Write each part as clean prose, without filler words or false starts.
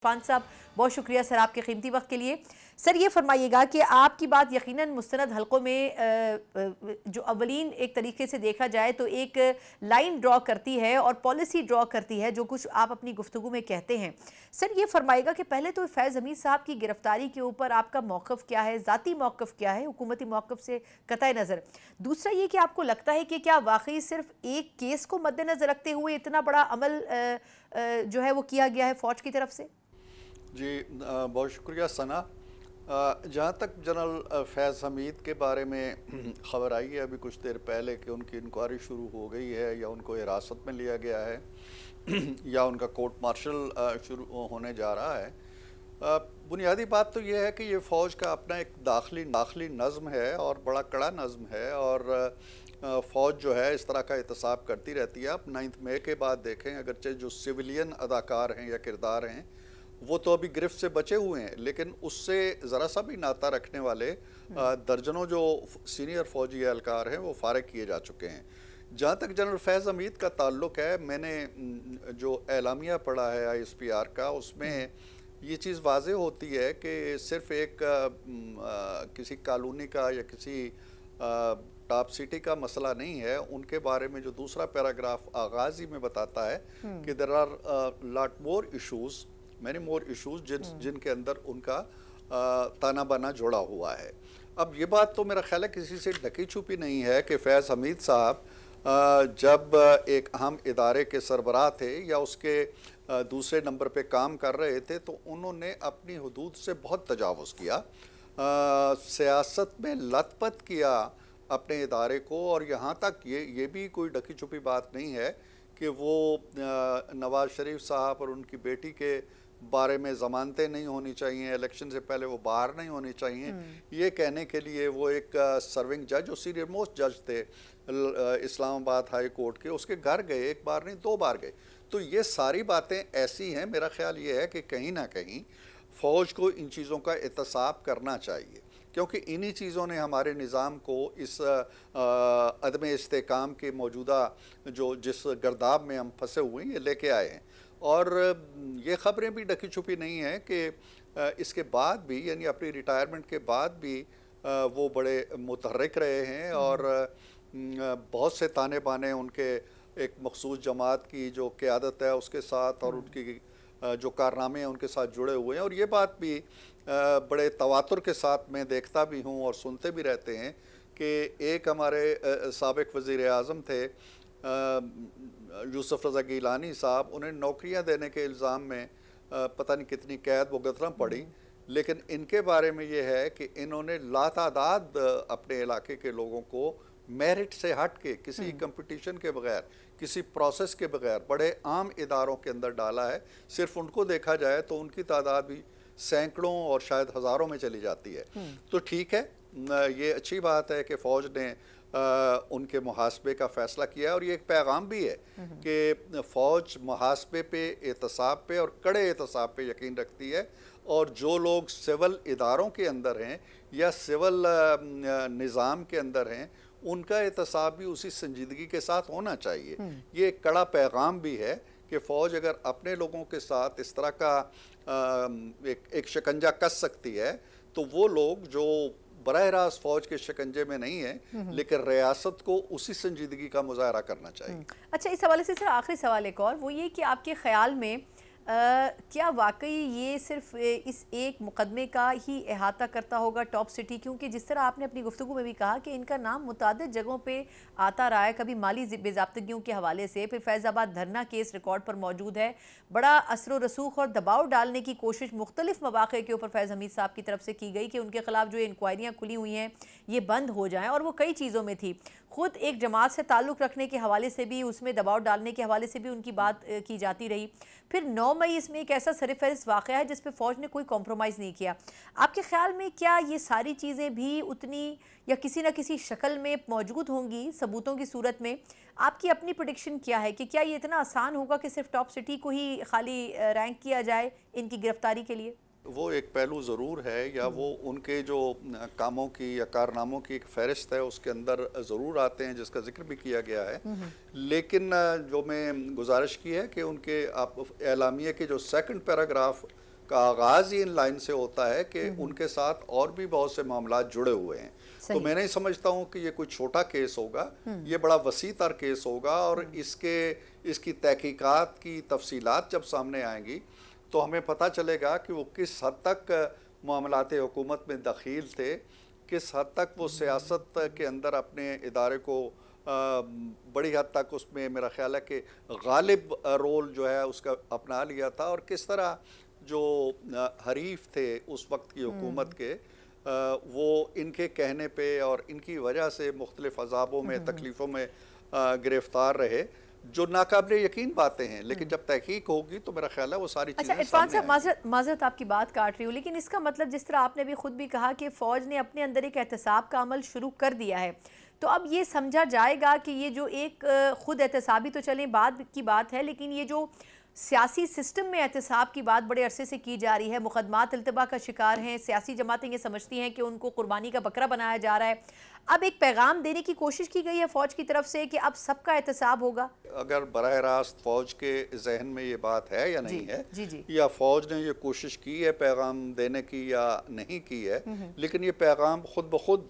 فان صاحب بہت شکریہ سر آپ کے قیمتی وقت کے لیے. سر یہ فرمائیے گا کہ آپ کی بات یقیناً مستند حلقوں میں جو اولین ایک طریقے سے دیکھا جائے تو ایک لائن ڈرا کرتی ہے اور پالیسی ڈرا کرتی ہے جو کچھ آپ اپنی گفتگو میں کہتے ہیں. سر یہ فرمائیے گا کہ پہلے تو فیض حمید صاحب کی گرفتاری کے اوپر آپ کا موقف کیا ہے, ذاتی موقف کیا ہے, حکومتی موقف سے قطع نظر. دوسرا یہ کہ آپ کو لگتا ہے کہ کیا واقعی صرف ایک کیس کو مد نظر رکھتے ہوئے اتنا بڑا عمل جو ہے وہ کیا گیا ہے فوج کی طرف سے؟ جی بہت شکریہ ثنا. جہاں تک جنرل فیض حمید کے بارے میں خبر آئی ہے ابھی کچھ دیر پہلے کہ ان کی انکوائری شروع ہو گئی ہے یا ان کو حراست میں لیا گیا ہے یا ان کا کورٹ مارشل شروع ہونے جا رہا ہے. بنیادی بات تو یہ ہے کہ یہ فوج کا اپنا ایک داخلی نظم ہے اور بڑا کڑا نظم ہے, اور فوج جو ہے اس طرح کا احتساب کرتی رہتی ہے. آپ 9 مئی کے بعد دیکھیں, اگرچہ جو سویلین اداکار ہیں یا کردار ہیں وہ تو ابھی گرفت سے بچے ہوئے ہیں, لیکن اس سے ذرا سا بھی ناطہ رکھنے والے درجنوں جو سینئر فوجی اہلکار ہیں وہ فارغ کیے جا چکے ہیں. جہاں تک جنرل فیض حمید کا تعلق ہے, میں نے جو اعلامیہ پڑھا ہے ISPR کا, اس میں یہ چیز واضح ہوتی ہے کہ صرف ایک کسی کالونی کا یا کسی ٹاپ سٹی کا مسئلہ نہیں ہے. ان کے بارے میں جو دوسرا پیراگراف آغاز ہی میں بتاتا ہے کہ there are lot more issues, many more issues جن کے اندر ان کا تانا بانا جوڑا ہوا ہے. اب یہ بات تو میرا خیال ہے کسی سے ڈھکی چھپی نہیں ہے کہ فیض حمید صاحب جب ایک اہم ادارے کے سربراہ تھے یا اس کے دوسرے نمبر پہ کام کر رہے تھے تو انہوں نے اپنی حدود سے بہت تجاوز کیا, سیاست میں لت پت کیا اپنے ادارے کو. اور یہاں تک یہ بھی کوئی ڈھکی چھپی بات نہیں ہے کہ وہ نواز شریف صاحب اور ان کی بیٹی کے بارے میں ضمانتیں نہیں ہونی چاہیے, الیکشن سے پہلے وہ باہر نہیں ہونی چاہیے. یہ کہنے کے لیے وہ ایک سرونگ جج اور سینئر موسٹ جج تھے اسلام آباد ہائی کورٹ کے, اس کے گھر گئے, ایک بار نہیں 2 بار گئے. تو یہ ساری باتیں ایسی ہیں. میرا خیال یہ ہے کہ کہیں نہ کہیں فوج کو ان چیزوں کا احتساب کرنا چاہیے, کیونکہ انہی چیزوں نے ہمارے نظام کو اس عدم استحکام کے موجودہ جس گرداب میں ہم پھنسے ہوئے ہیں یہ لے کے آئے ہیں. اور یہ خبریں بھی ڈھکی چھپی نہیں ہیں کہ اس کے بعد بھی, یعنی اپنی ریٹائرمنٹ کے بعد بھی وہ بڑے متحرک رہے ہیں اور بہت سے تانے بانے ان کے ایک مخصوص جماعت کی جو قیادت ہے اس کے ساتھ اور ان کی جو کارنامے ہیں ان کے ساتھ جڑے ہوئے ہیں. اور یہ بات بھی بڑے تواتر کے ساتھ میں دیکھتا بھی ہوں اور سنتے بھی رہتے ہیں کہ ایک ہمارے سابق وزیر اعظم تھے یوسف رضا گیلانی صاحب, انہیں نوکریاں دینے کے الزام میں پتہ نہیں کتنی قید و گترم پڑی, لیکن ان کے بارے میں یہ ہے کہ انہوں نے لاتعداد اپنے علاقے کے لوگوں کو میرٹ سے ہٹ کے کسی کمپٹیشن کے بغیر, کسی پروسیس کے بغیر بڑے عام اداروں کے اندر ڈالا ہے. صرف ان کو دیکھا جائے تو ان کی تعداد بھی سینکڑوں اور شاید ہزاروں میں چلی جاتی ہے. تو ٹھیک ہے, یہ اچھی بات ہے کہ فوج نے ان کے محاسبے کا فیصلہ کیا ہے, اور یہ ایک پیغام بھی ہے کہ فوج محاسبے پہ, احتساب پہ اور کڑے احتساب پہ یقین رکھتی ہے. اور جو لوگ سول اداروں کے اندر ہیں یا سول نظام کے اندر ہیں ان کا احتساب بھی اسی سنجیدگی کے ساتھ ہونا چاہیے. یہ ایک کڑا پیغام بھی ہے کہ فوج اگر اپنے لوگوں کے ساتھ اس طرح کا ایک شکنجہ کس سکتی ہے تو وہ لوگ جو براہ راست فوج کے شکنجے میں نہیں ہیں لیکن ریاست کو اسی سنجیدگی کا مظاہرہ کرنا چاہیے. اچھا, اس حوالے سے سر آخری سوال ایک اور, وہ یہ کہ آپ کے خیال میں کیا واقعی یہ صرف اس ایک مقدمے کا ہی احاطہ کرتا ہوگا ٹاپ سٹی, کیونکہ جس طرح آپ نے اپنی گفتگو میں بھی کہا کہ ان کا نام متعدد جگہوں پہ آتا رہا ہے, کبھی مالی بے ضابطگیوں کے حوالے سے, پھر فیض آباد دھرنا کیس ریکارڈ پر موجود ہے, بڑا اثر و رسوخ اور دباؤ ڈالنے کی کوشش مختلف مواقع کے اوپر فیض حمید صاحب کی طرف سے کی گئی کہ ان کے خلاف جو انکوائریاں کھلی ہوئی ہیں یہ بند ہو جائیں, اور وہ کئی چیزوں میں تھی. خود ایک جماعت سے تعلق رکھنے کے حوالے سے بھی, اس میں دباؤ ڈالنے کے حوالے سے بھی ان کی بات کی جاتی رہی. پھر 9 مئی اس میں ایک ایسا سرفہرست واقعہ ہے جس پہ فوج نے کوئی کمپرومائز نہیں کیا. آپ کے خیال میں کیا یہ ساری چیزیں بھی اتنی یا کسی نہ کسی شکل میں موجود ہوں گی ثبوتوں کی صورت میں؟ آپ کی اپنی پریڈکشن کیا ہے کہ کیا یہ اتنا آسان ہوگا کہ صرف ٹاپ سٹی کو ہی خالی رینک کیا جائے ان کی گرفتاری کے لیے؟ وہ ایک پہلو ضرور ہے, یا وہ ان کے جو کاموں کی یا کارناموں کی ایک فہرست ہے اس کے اندر ضرور آتے ہیں جس کا ذکر بھی کیا گیا ہے. لیکن جو میں گزارش کی ہے کہ ان کے اعلامیہ کے جو 2nd پیراگراف کا آغاز ہی ان لائن سے ہوتا ہے کہ ان کے ساتھ اور بھی بہت سے معاملات جڑے ہوئے ہیں. تو میں نہیں سمجھتا ہوں کہ یہ کوئی چھوٹا کیس ہوگا, یہ بڑا وسیع تر کیس ہوگا, اور اس کی تحقیقات کی تفصیلات جب سامنے آئیں گی تو ہمیں پتہ چلے گا کہ وہ کس حد تک معاملات حکومت میں دخیل تھے, کس حد تک وہ سیاست کے اندر اپنے ادارے کو بڑی حد تک اس میں میرا خیال ہے کہ غالب رول جو ہے اس کا اپنا لیا تھا, اور کس طرح جو حریف تھے اس وقت کی حکومت کے وہ ان کے کہنے پہ اور ان کی وجہ سے مختلف عذابوں میں تکلیفوں میں گرفتار رہے, جو ناقابل یقین باتیں ہیں, لیکن جب تحقیق ہوگی تو میرا خیال ہے وہ ساری چیزیں اچھا عرفان صاحب, معذرت آپ کی بات کاٹ رہی ہوں, لیکن اس کا مطلب جس طرح آپ نے بھی خود بھی کہا کہ فوج نے اپنے اندر ایک احتساب کا عمل شروع کر دیا ہے, تو اب یہ سمجھا جائے گا کہ یہ جو ایک خود احتسابی تو چلیں بعد کی بات ہے, لیکن یہ جو سیاسی سسٹم میں احتساب کی بات بڑے عرصے سے کی جا رہی ہے, مقدمات التباہ کا شکار ہیں, سیاسی جماعتیں یہ سمجھتی ہیں کہ ان کو قربانی کا بکرا بنایا جا رہا ہے, اب ایک پیغام دینے کی کوشش کی گئی ہے فوج کی طرف سے کہ اب سب کا احتساب ہوگا. اگر براہ راست فوج کے ذہن میں یہ بات ہے یا نہیں ہے, یا فوج نے یہ کوشش کی ہے پیغام دینے کی یا نہیں کی ہے, لیکن یہ پیغام خود بخود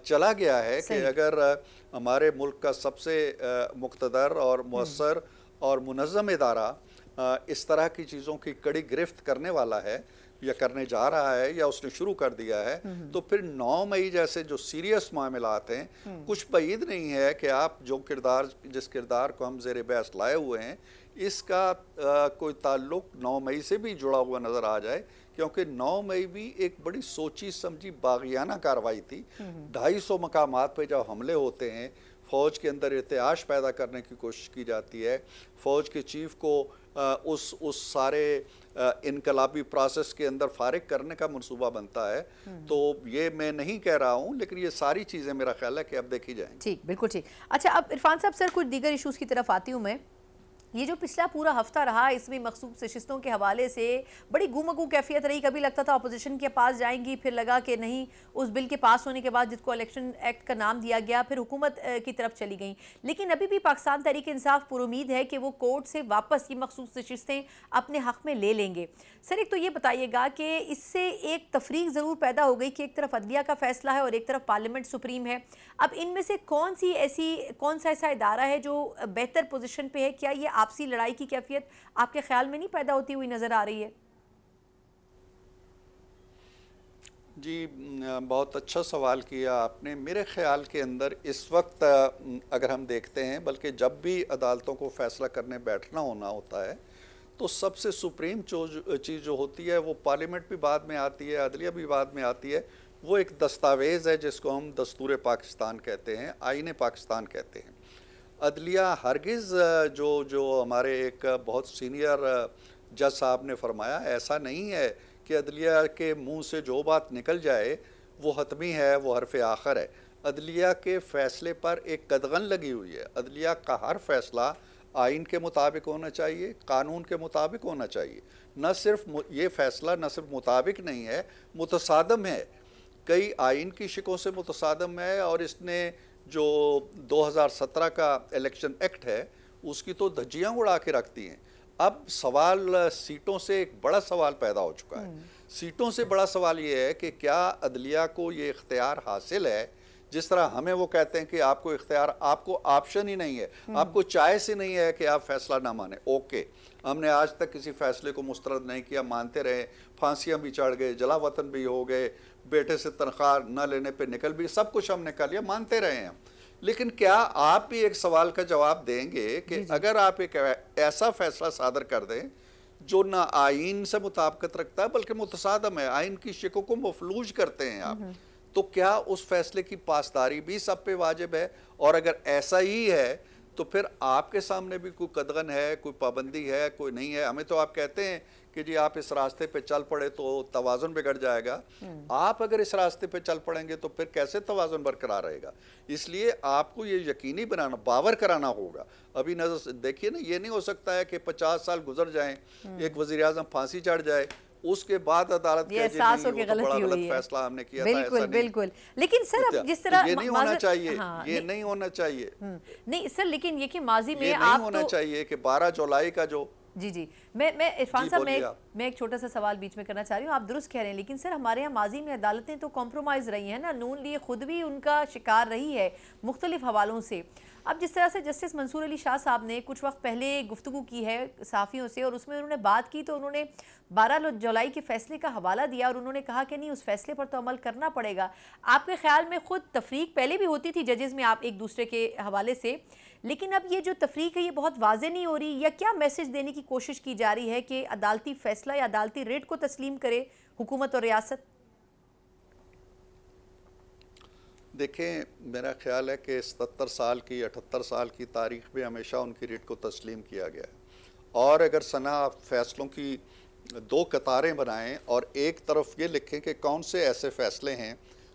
چلا گیا ہے کہ اگر ہمارے ملک کا سب سے مقتدر اور مؤثر اور منظم ادارہ اس طرح کی چیزوں کی کڑی گرفت کرنے والا ہے یا کرنے جا رہا ہے یا اس نے شروع کر دیا ہے, تو پھر 9 مئی جیسے جو سیریس معاملات ہیں, کچھ بعید نہیں ہے کہ آپ جس کردار کو ہم زیر بحث لائے ہوئے ہیں اس کا کوئی تعلق 9 مئی سے بھی جڑا ہوا نظر آ جائے, کیونکہ 9 مئی بھی ایک بڑی سوچی سمجھی باغیانہ کارروائی تھی. 250 مقامات پہ جب حملے ہوتے ہیں, فوج کے اندر ارتعاش پیدا کرنے کی کوشش کی جاتی ہے, فوج کے چیف کو اس سارے انقلابی پروسیس کے اندر فارغ کرنے کا منصوبہ بنتا ہے, تو یہ میں نہیں کہہ رہا ہوں, لیکن یہ ساری چیزیں میرا خیال ہے کہ اب دیکھی جائیں. ٹھیک, بالکل ٹھیک. اچھا اب عرفان صاحب سر کچھ دیگر ایشوز کی طرف آتی ہوں میں. یہ جو پچھلا پورا ہفتہ رہا اس میں مخصوص نشستوں کے حوالے سے بڑی گو کیفیت رہی, کبھی لگتا تھا اپوزیشن کے پاس جائیں گی, پھر لگا کہ نہیں, اس بل کے پاس ہونے کے بعد جس کو الیکشن ایکٹ کا نام دیا گیا پھر حکومت کی طرف چلی گئیں, لیکن ابھی بھی پاکستان تحریک انصاف پر امید ہے کہ وہ کورٹ سے واپس یہ مخصوص نشستیں اپنے حق میں لے لیں گے. سر ایک تو یہ بتائیے گا کہ اس سے ایک تفریق ضرور پیدا ہو گئی کہ ایک طرف عدلیہ کا فیصلہ ہے اور ایک طرف پارلیمنٹ سپریم ہے, اب ان میں سے کون سا ایسا ادارہ ہے جو بہتر پوزیشن پہ ہے؟ کیا یہ آپسی لڑائی کی کیفیت آپ کے خیال میں نہیں پیدا ہوتی ہوئی نظر آ رہی ہے؟ جی بہت اچھا سوال کیا آپ نے. میرے خیال کے اندر اس وقت اگر ہم دیکھتے ہیں, بلکہ جب بھی عدالتوں کو فیصلہ کرنے بیٹھنا ہوتا ہے تو سب سے سپریم چیز جو ہوتی ہے وہ پارلیمنٹ بھی بعد میں آتی ہے, عدلیہ بھی بعد میں آتی ہے. وہ ایک دستاویز ہے جس کو ہم دستور پاکستان کہتے ہیں, آئین پاکستان کہتے ہیں. عدلیہ ہرگز جو ہمارے ایک بہت سینئر جج صاحب نے فرمایا, ایسا نہیں ہے کہ عدلیہ کے منہ سے جو بات نکل جائے وہ حتمی ہے, وہ حرف آخر ہے. عدلیہ کے فیصلے پر ایک قدغن لگی ہوئی ہے. عدلیہ کا ہر فیصلہ آئین کے مطابق ہونا چاہیے, قانون کے مطابق ہونا چاہیے. نہ صرف یہ فیصلہ نہ صرف مطابق نہیں ہے, متصادم ہے, کئی آئین کی شکوں سے متصادم ہے, اور اس نے جو 2017 کا الیکشن ایکٹ ہے اس کی تو دھجیاں اڑا کے رکھتی ہیں. اب سوال سیٹوں سے ایک بڑا سوال پیدا ہو چکا ہے. سیٹوں سے بڑا سوال یہ ہے کہ کیا عدلیہ کو یہ اختیار حاصل ہے, جس طرح ہمیں وہ کہتے ہیں کہ آپ کو اختیار, آپ کو آپشن ہی نہیں ہے, آپ کو چوائس ہی نہیں ہے کہ آپ فیصلہ نہ مانیں. اوکے, ہم نے آج تک کسی فیصلے کو مسترد نہیں کیا, مانتے رہے, پھانسیاں بھی چڑھ گئے, جلا وطن بھی ہو گئے, بیٹے سے تنخواہ نہ لینے پہ نکل بھی, سب کچھ ہم نے کر لیا, مانتے رہے ہیں. لیکن کیا آپ بھی ایک سوال کا جواب دیں گے کہ اگر آپ ایک ایسا فیصلہ صادر کر دیں جو نہ آئین سے مطابقت رکھتا ہے بلکہ متصادم ہے, آئین کی شکوں کو مفلوج کرتے ہیں آپ, تو کیا اس فیصلے کی پاسداری بھی سب پہ واجب ہے؟ اور اگر ایسا ہی ہے تو پھر آپ کے سامنے بھی کوئی قدغن ہے, کوئی پابندی ہے, کوئی نہیں ہے؟ ہمیں تو آپ کہتے ہیں کہ جی آپ اس راستے پہ چل پڑے تو توازن بگڑ جائے گا. آپ اگر اس راستے پہ چل پڑیں گے تو پھر کیسے توازن برقرار رہے گا؟ اس لیے آپ کو یہ یقینی بنانا, باور کرانا ہوگا. ابھی نظر سے دیکھیے نا, یہ نہیں ہو سکتا ہے کہ 50 سال گزر جائیں, ایک وزیر اعظم پھانسی چڑھ جائے, اس کے بعد عدالت یہ احساس ہو کہ غلطی ہوئی ہے, فیصلہ ہم نے کیا تھا. بالکل بالکل. لیکن سر اب جس طرح یہ نہیں ہونا چاہیے, یہ نہیں ہونا چاہیے. نہیں سر, لیکن یہ کہ ماضی میں یہ نہیں ہونا چاہیے کہ 12 جولائی کا جو جی جی میں عرفان جی صاحب بولیے آپ۔ میں ایک چھوٹا سا سوال بیچ میں کرنا چاہ رہی ہوں. آپ درست کہہ رہے ہیں لیکن سر ہمارے یہاں ماضی میں عدالتیں تو کمپرومائز رہی ہیں نا, نون لیگ خود بھی ان کا شکار رہی ہے مختلف حوالوں سے. اب جس طرح سے جسٹس منصور علی شاہ صاحب نے کچھ وقت پہلے گفتگو کی ہے صحافیوں سے اور اس میں انہوں نے بات کی تو انہوں نے 12 جولائی کے فیصلے کا حوالہ دیا اور انہوں نے کہا کہ نہیں اس فیصلے پر تو عمل کرنا پڑے گا. آپ کے خیال میں خود تفریق پہلے بھی ہوتی تھی ججز میں آپ ایک دوسرے کے حوالے سے, لیکن اب یہ جو تفریق ہے یہ بہت واضح نہیں ہو رہی, یا کیا میسج دینے کی کوشش کی جا رہی ہے کہ عدالتی فیصلہ یا عدالتی ریٹ کو تسلیم کرے حکومت اور ریاست؟ دیکھیں میرا خیال ہے کہ 77 سال کی 78 سال کی تاریخ میں ہمیشہ ان کی ریٹ کو تسلیم کیا گیا ہے, اور اگر ثنا فیصلوں کی 2 قطاریں بنائیں اور ایک طرف یہ لکھیں کہ کون سے ایسے فیصلے ہیں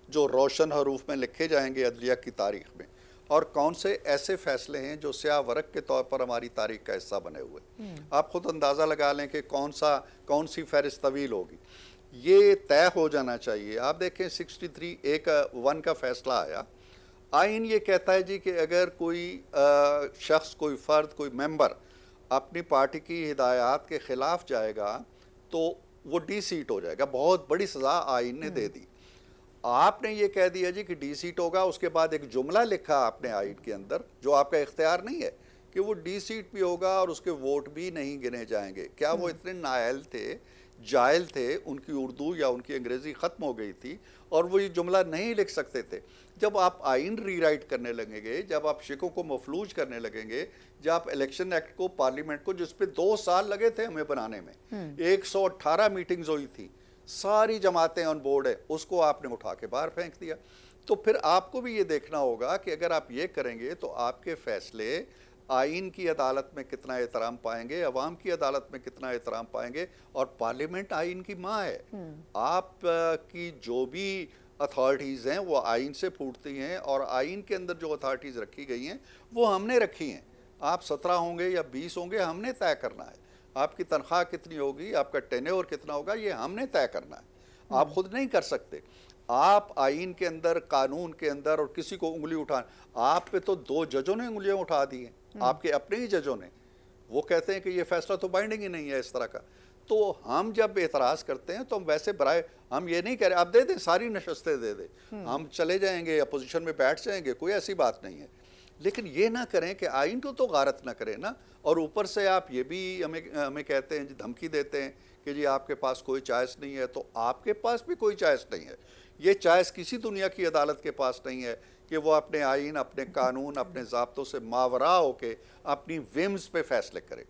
جو روشن حروف میں لکھے جائیں گے عدلیہ کی تاریخ میں, اور کون سے ایسے فیصلے ہیں جو سیاہ ورق کے طور پر ہماری تاریخ کا حصہ بنے ہوئے, آپ خود اندازہ لگا لیں کہ کون سی فہرست طویل ہوگی. یہ طے ہو جانا چاہیے. آپ دیکھیں 63(1) کا فیصلہ آیا, آئین یہ کہتا ہے جی کہ اگر کوئی شخص, کوئی فرد, کوئی ممبر اپنی پارٹی کی ہدایات کے خلاف جائے گا تو وہ ڈی سیٹ ہو جائے گا. بہت بڑی سزا آئین نے دے دی. آپ نے یہ کہہ دیا جی کہ ڈی سیٹ ہوگا, اس کے بعد ایک جملہ لکھا آپ نے آئین کے اندر جو آپ کا اختیار نہیں ہے کہ وہ ڈی سیٹ بھی ہوگا اور اس کے ووٹ بھی نہیں گنے جائیں گے. کیا وہ اتنے نااہل تھے, جاہل تھے, ان کی اردو یا ان کی انگریزی ختم ہو گئی تھی اور وہ یہ جملہ نہیں لکھ سکتے تھے؟ جب آپ آئین ری رائٹ کرنے لگیں گے, جب آپ شکوں کو مفلوج کرنے لگیں گے, جب آپ الیکشن ایکٹ کو, پارلیمنٹ کو, جس پہ 2 سال لگے تھے ہمیں بنانے میں, 118 میٹنگز ہوئی تھی, ساری جماعتیں آن بورڈ ہے, اس کو آپ نے اٹھا کے باہر پھینک دیا. تو پھر آپ کو بھی یہ دیکھنا ہوگا کہ اگر آپ یہ کریں گے تو آپ کے فیصلے آئین کی عدالت میں کتنا احترام پائیں گے, عوام کی عدالت میں کتنا احترام پائیں گے. اور پارلیمنٹ آئین کی ماں ہے. آپ کی جو بھی اتھارٹیز ہیں وہ آئین سے پھوٹتی ہیں, اور آئین کے اندر جو اتھارٹیز رکھی گئی ہیں وہ ہم نے رکھی ہیں. آپ 17 ہوں گے یا 20 ہوں گے, ہم نے طے کرنا ہے. آپ کی تنخواہ کتنی ہوگی, آپ کا ٹینیور کتنا ہوگا, یہ ہم نے طے کرنا ہے. آپ خود نہیں کر سکتے. آپ آئین کے اندر, قانون کے اندر, اور کسی کو انگلی اٹھان, آپ پہ تو 2 ججوں نے انگلیاں اٹھا دی ہیں, آپ کے اپنے ہی ججوں نے. وہ کہتے ہیں کہ یہ فیصلہ تو بائنڈنگ ہی نہیں ہے اس طرح کا. تو ہم جب اعتراض کرتے ہیں تو ہم ویسے برائے, ہم یہ نہیں کہہ رہے آپ دے دیں, ساری نشستیں دے دیں, ہم چلے جائیں گے, اپوزیشن میں بیٹھ جائیں گے, کوئی ایسی بات نہیں ہے. لیکن یہ نہ کریں کہ آئین کو تو غارت نہ کریں نا, اور اوپر سے آپ یہ بھی ہمیں کہتے ہیں, دھمکی دیتے ہیں کہ جی آپ کے پاس کوئی چوائس نہیں ہے. تو آپ کے پاس بھی کوئی چوائس نہیں ہے. یہ چوائس کسی دنیا کی عدالت کے پاس نہیں ہے کہ وہ اپنے آئین, اپنے قانون, اپنے ضابطوں سے ماورا ہو کے اپنی ومز پہ فیصلے کرے.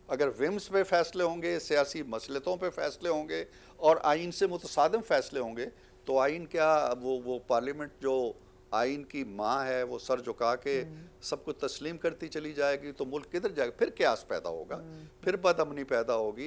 اگر ومز پہ فیصلے ہوں گے, سیاسی مصلحتوں پہ فیصلے ہوں گے, اور آئین سے متصادم فیصلے ہوں گے, تو آئین کیا, وہ پارلیمنٹ جو آئین کی ماں ہے وہ سر جھکا کے سب کو تسلیم کرتی چلی جائے گی, تو ملک کدھر جائے گا؟ پھر قیاس پیدا ہوگا, پھر بد امنی پیدا ہوگی.